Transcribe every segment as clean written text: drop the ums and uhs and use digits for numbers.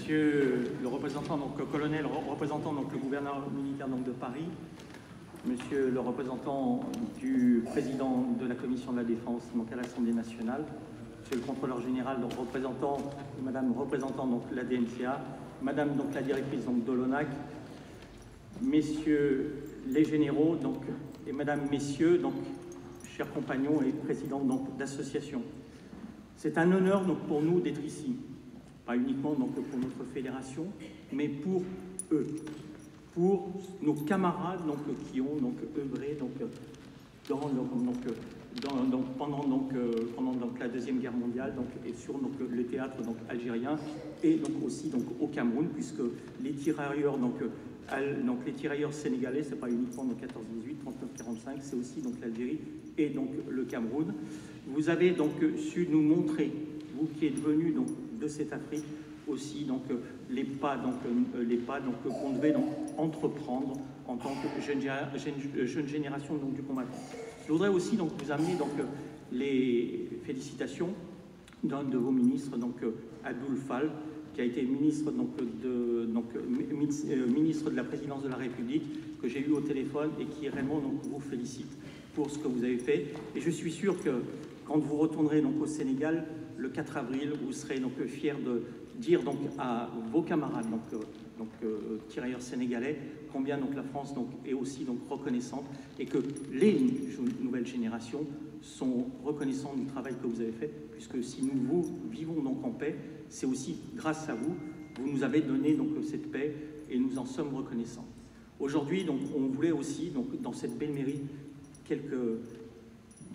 Monsieur le représentant, donc colonel représentant donc le gouverneur militaire donc de Paris, Monsieur le représentant du président de la Commission de la Défense donc à l'Assemblée nationale, Monsieur le contrôleur général donc Madame représentant donc la DNCA, Madame donc la directrice donc de l'ONAC, Messieurs les généraux donc et Madame, Messieurs donc chers compagnons et présidents donc d'associations. C'est un honneur donc pour nous d'être ici, pas uniquement donc pour notre fédération, mais pour eux, pour nos camarades donc qui ont donc œuvré donc pendant la Deuxième Guerre mondiale donc, et sur donc, le théâtre donc, algérien et donc aussi donc, au Cameroun, puisque les tirailleurs les tirailleurs sénégalais, c'est pas uniquement donc 14-18, 39-45, c'est aussi donc l'Algérie et donc le Cameroun. Vous avez donc su nous montrer, vous qui êtes venus donc de cette Afrique, aussi donc les pas qu'on devait donc entreprendre en tant que jeune génération donc du combattant. Je voudrais aussi donc vous amener donc les félicitations d'un de vos ministres, donc Abdoul Fall, qui a été ministre ministre de la présidence de la République, que j'ai eu au téléphone et qui réellement donc vous félicite pour ce que vous avez fait. Et je suis sûr que quand vous retournerez donc au Sénégal le 4 avril, vous serez donc fiers de dire donc à vos camarades tirailleurs sénégalais combien donc la France donc est aussi donc reconnaissante et que les nouvelles générations sont reconnaissantes du travail que vous avez fait, puisque si nous vivons donc en paix, c'est aussi grâce à vous. Vous nous avez donné donc cette paix et nous en sommes reconnaissants. Aujourd'hui donc on voulait aussi donc dans cette belle mairie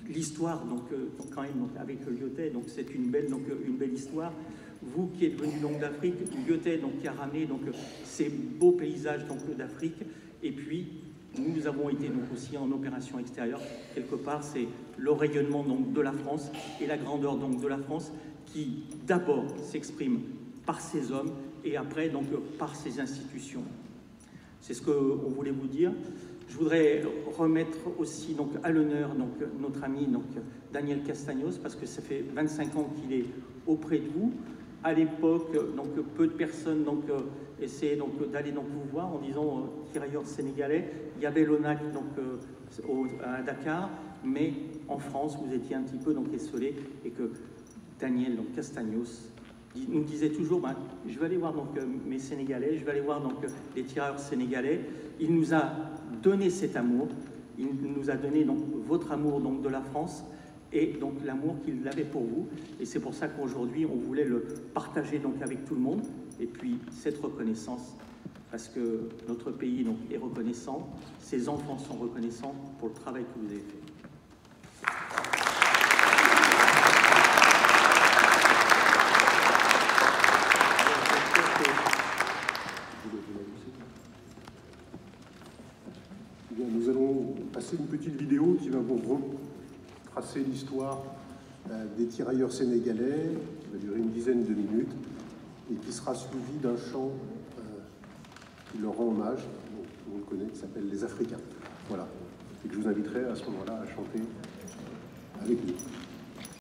l'histoire donc quand même donc, avec Lyotet, donc c'est une belle histoire. Vous qui êtes venu donc d'Afrique, Lyotet donc qui a ramené donc ces beaux paysages donc d'Afrique, et puis nous avons été donc aussi en opération extérieure. Quelque part, c'est le rayonnement donc de la France et la grandeur donc de la France qui d'abord s'exprime par ses hommes et après donc par ses institutions. C'est ce qu'on voulait vous dire. Je voudrais remettre aussi donc, à l'honneur notre ami donc, Daniel Castagnos, parce que ça fait 25 ans qu'il est auprès de vous. À l'époque, peu de personnes essayaient d'aller vous voir en disant tirailleurs sénégalais. Il y avait l'ONAC à Dakar, mais en France, vous étiez un petit peu esselé, et que Daniel Castagnos nous disait toujours je vais aller voir mes Sénégalais, je vais aller voir les tireurs sénégalais. Il nous a donné cet amour, il nous a donné votre amour de la France et donc l'amour qu'il avait pour vous. Et c'est pour ça qu'aujourd'hui on voulait le partager avec tout le monde. Et puis cette reconnaissance, parce que notre pays est reconnaissant, ses enfants sont reconnaissants pour le travail que vous avez fait. Nous allons passer une petite vidéo qui va vous retracer l'histoire des tirailleurs sénégalais, qui va durer une dizaine de minutes, et qui sera suivi d'un chant qui leur rend hommage, dont tout le monde connaît, qui s'appelle Les Africains. Voilà. Et que je vous inviterai à ce moment-là à chanter avec nous.